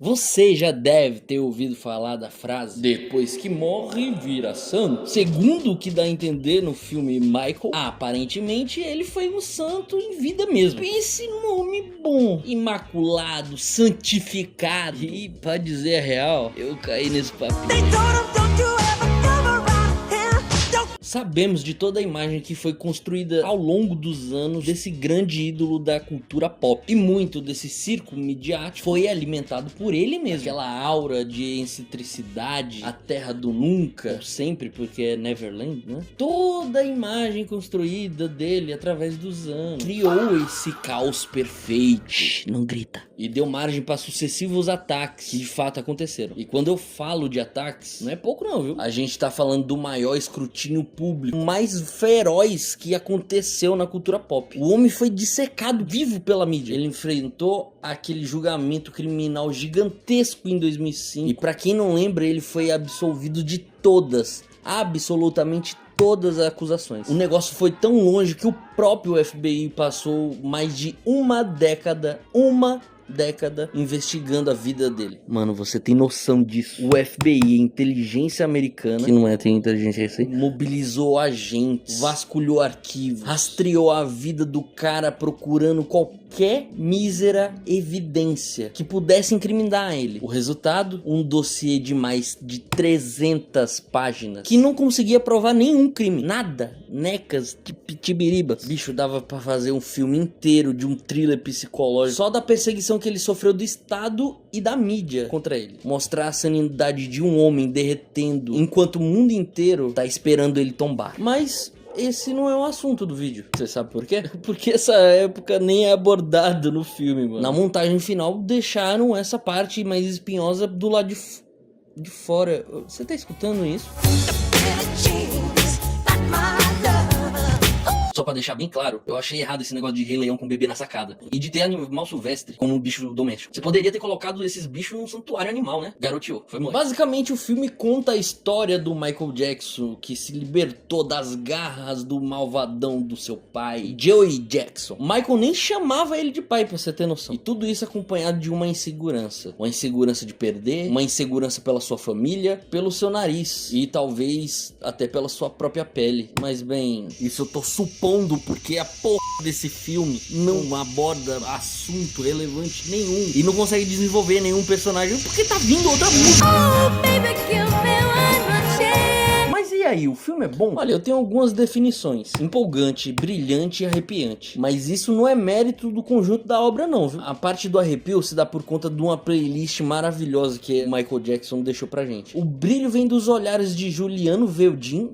Você já deve ter ouvido falar da frase "depois que morre, vira santo". Segundo o que dá a entender no filme Michael, aparentemente ele foi um santo em vida mesmo. Pense num homem bom, imaculado, santificado. E pra dizer a real, eu caí nesse papinho. Sabemos de toda a imagem que foi construída ao longo dos anos desse grande ídolo da cultura pop. E muito desse circo midiático foi alimentado por ele mesmo. Aquela aura de excentricidade, a terra do nunca, ou sempre, porque é Neverland, né? Toda a imagem construída dele através dos anos criou esse caos perfeito. Shhh, não grita. E deu margem para sucessivos ataques que de fato aconteceram. E quando eu falo de ataques, não é pouco não, viu? A gente tá falando do maior escrutínio público mais feroz que aconteceu na cultura pop. O homem foi dissecado vivo pela mídia. Ele enfrentou aquele julgamento criminal gigantesco em 2005. E pra quem não lembra, ele foi absolvido de todas, absolutamente todas as acusações. O negócio foi tão longe que o próprio FBI passou mais de uma década investigando a vida dele. Mano, você tem noção disso? O FBI, a inteligência americana, que não é, tem inteligência assim, mobilizou agentes, vasculhou arquivos, rastreou a vida do cara procurando qualquer mísera evidência que pudesse incriminar ele. O resultado? Um dossiê de mais de 300 páginas que não conseguia provar nenhum crime. Nada. Necas, tibiribas. Bicho, dava pra fazer um filme inteiro de um thriller psicológico só da perseguição que ele sofreu do Estado e da mídia contra ele. Mostrar a sanidade de um homem derretendo enquanto o mundo inteiro tá esperando ele tombar. Mas esse não é o assunto do vídeo. Você sabe por quê? Porque essa época nem é abordada no filme, mano. Na montagem final deixaram essa parte mais espinhosa do lado de fora. Você tá escutando isso? Só pra deixar bem claro, eu achei errado esse negócio de Rei Leão com bebê na sacada. E de ter animal silvestre como um bicho doméstico. Você poderia ter colocado esses bichos num santuário animal, né? Garoteou, foi morrer. Basicamente o filme conta a história do Michael Jackson, que se libertou das garras do malvadão do seu pai, Joey Jackson. Michael nem chamava ele de pai, pra você ter noção. E tudo isso acompanhado de uma insegurança. Uma insegurança de perder, uma insegurança pela sua família, pelo seu nariz e talvez até pela sua própria pele. Mas bem, isso eu tô supondo porque a porra desse filme não aborda assunto relevante nenhum e não consegue desenvolver nenhum personagem porque tá vindo outra música. Oh, baby, give me one more chance. Mas e aí, o filme é bom? Olha, eu tenho algumas definições: empolgante, brilhante e arrepiante. Mas isso não é mérito do conjunto da obra não, viu? A parte do arrepio se dá por conta de uma playlist maravilhosa que o Michael Jackson deixou pra gente. O brilho vem dos olhares de Juliano Veldin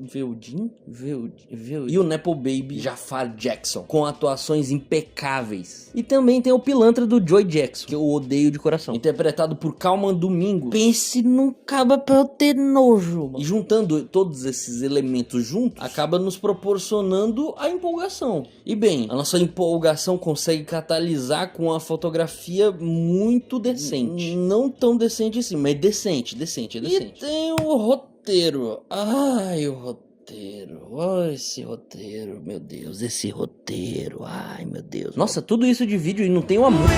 e o Nepo Baby Jafar Jackson, com atuações impecáveis. E também tem o pilantra do Joey Jackson, que eu odeio de coração, interpretado por Calman Domingo. Pense num caba pra eu ter nojo, mano. E juntando todos esses elementos juntos, acaba nos proporcionando a empolgação. E bem, a nossa empolgação consegue catalisar com a fotografia muito decente. Não tão decente assim, mas decente. E tem o roteiro. Ai, o roteiro. Oh, esse roteiro, meu Deus, esse roteiro, ai meu Deus. Nossa, tudo isso de vídeo e não tem uma música.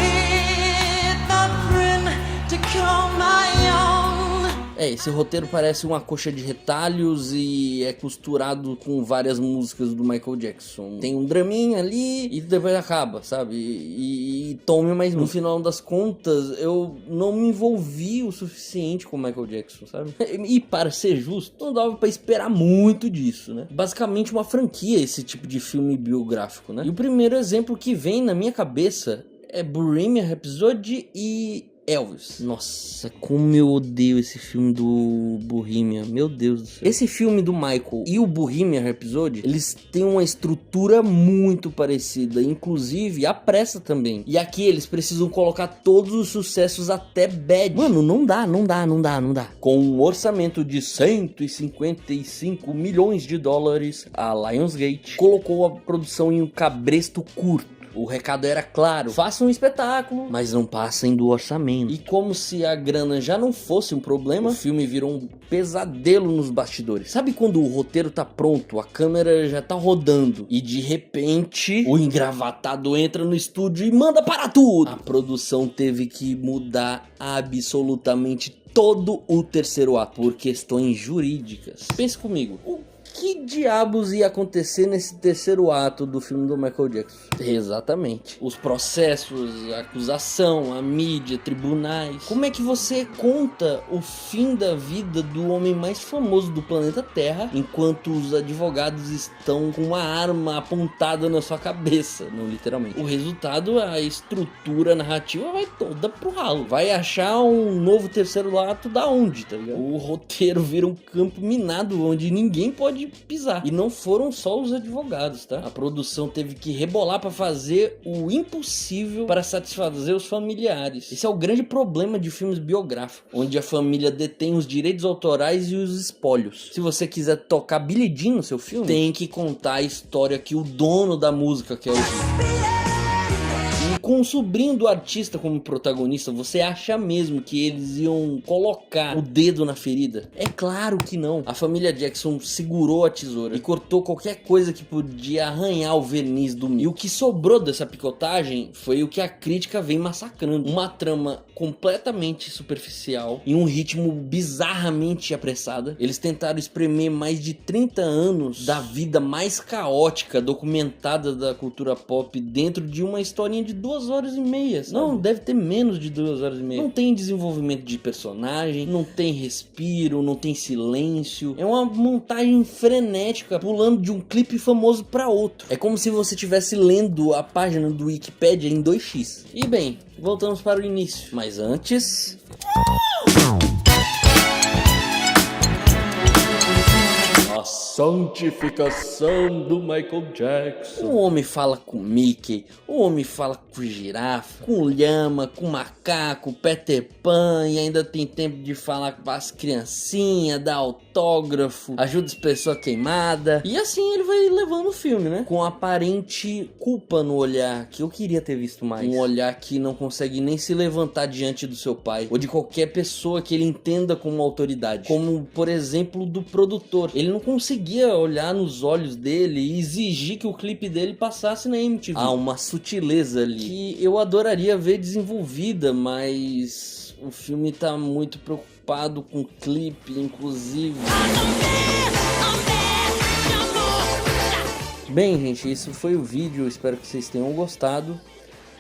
Esse roteiro parece uma coxa de retalhos e é costurado com várias músicas do Michael Jackson. Tem um draminha ali e depois acaba, sabe? E tome mais. No final das contas, eu não me envolvi o suficiente com o Michael Jackson, sabe? E para ser justo, não dava pra esperar muito disso, né? Basicamente uma franquia esse tipo de filme biográfico, né? E o primeiro exemplo que vem na minha cabeça é Bohemian Rhapsody e Elvis. Nossa, como eu odeio esse filme do Bohemian, meu Deus do céu. Esse filme do Michael e o Bohemian Rhapsody, eles têm uma estrutura muito parecida, inclusive a pressa também. E aqui eles precisam colocar todos os sucessos até bad. Mano, não dá. Com um orçamento de 155 milhões de dólares, a Lionsgate colocou a produção em um cabresto curto. O recado era claro: façam um espetáculo, mas não passem do orçamento. E como se a grana já não fosse um problema, o filme virou um pesadelo nos bastidores. Sabe quando o roteiro tá pronto, a câmera já tá rodando e de repente o engravatado entra no estúdio e manda parar tudo? A produção teve que mudar absolutamente todo o terceiro ato por questões jurídicas. Pense comigo, o que diabos ia acontecer nesse terceiro ato do filme do Michael Jackson? Exatamente. Os processos, a acusação, a mídia, tribunais. Como é que você conta o fim da vida do homem mais famoso do planeta Terra enquanto os advogados estão com uma arma apontada na sua cabeça? Não literalmente. O resultado, a estrutura narrativa vai toda pro ralo. Vai achar um novo terceiro ato da onde, tá ligado? O roteiro vira um campo minado onde ninguém pode pisar. E não foram só os advogados, tá? A produção teve que rebolar para fazer o impossível para satisfazer os familiares. Esse é o grande problema de filmes biográficos, onde a família detém os direitos autorais e os espólios. Se você quiser tocar Billie Jean no seu filme, tem que contar a história que o dono da música quer ouvir. Com o sobrinho do artista como protagonista, você acha mesmo que eles iam colocar o dedo na ferida? É claro que não. A família Jackson segurou a tesoura e cortou qualquer coisa que podia arranhar o verniz do mito. E o que sobrou dessa picotagem foi o que a crítica vem massacrando. Uma trama completamente superficial e um ritmo bizarramente apressada. Eles tentaram espremer mais de 30 anos da vida mais caótica documentada da cultura pop dentro de uma historinha de 2 horas e meia, sabe? Não, deve ter menos de 2 horas e meia. Não tem desenvolvimento de personagem, não tem respiro, não tem silêncio. É uma montagem frenética, pulando de um clipe famoso para outro. É como se você estivesse lendo a página do Wikipedia em 2x. E bem, voltamos para o início. Mas antes... a santificação do Michael Jackson. O homem fala com Mickey, o homem fala com girafa, com lhama, com macaco, Peter Pan, e ainda tem tempo de falar com as criancinhas, dar autógrafo, ajuda as pessoas queimadas. E assim ele vai levando o filme, né? Com aparente culpa no olhar, que eu queria ter visto mais. Um olhar que não consegue nem se levantar diante do seu pai, ou de qualquer pessoa que ele entenda como autoridade. Como, por exemplo, do produtor. Ele não conseguia olhar nos olhos dele e exigir que o clipe dele passasse na MTV. Há uma sutileza ali que eu adoraria ver desenvolvida, mas o filme tá muito preocupado com o clipe, inclusive. Bem, gente, isso foi o vídeo. Eu espero que vocês tenham gostado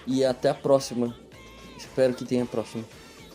e até a próxima. Espero que tenha a próxima.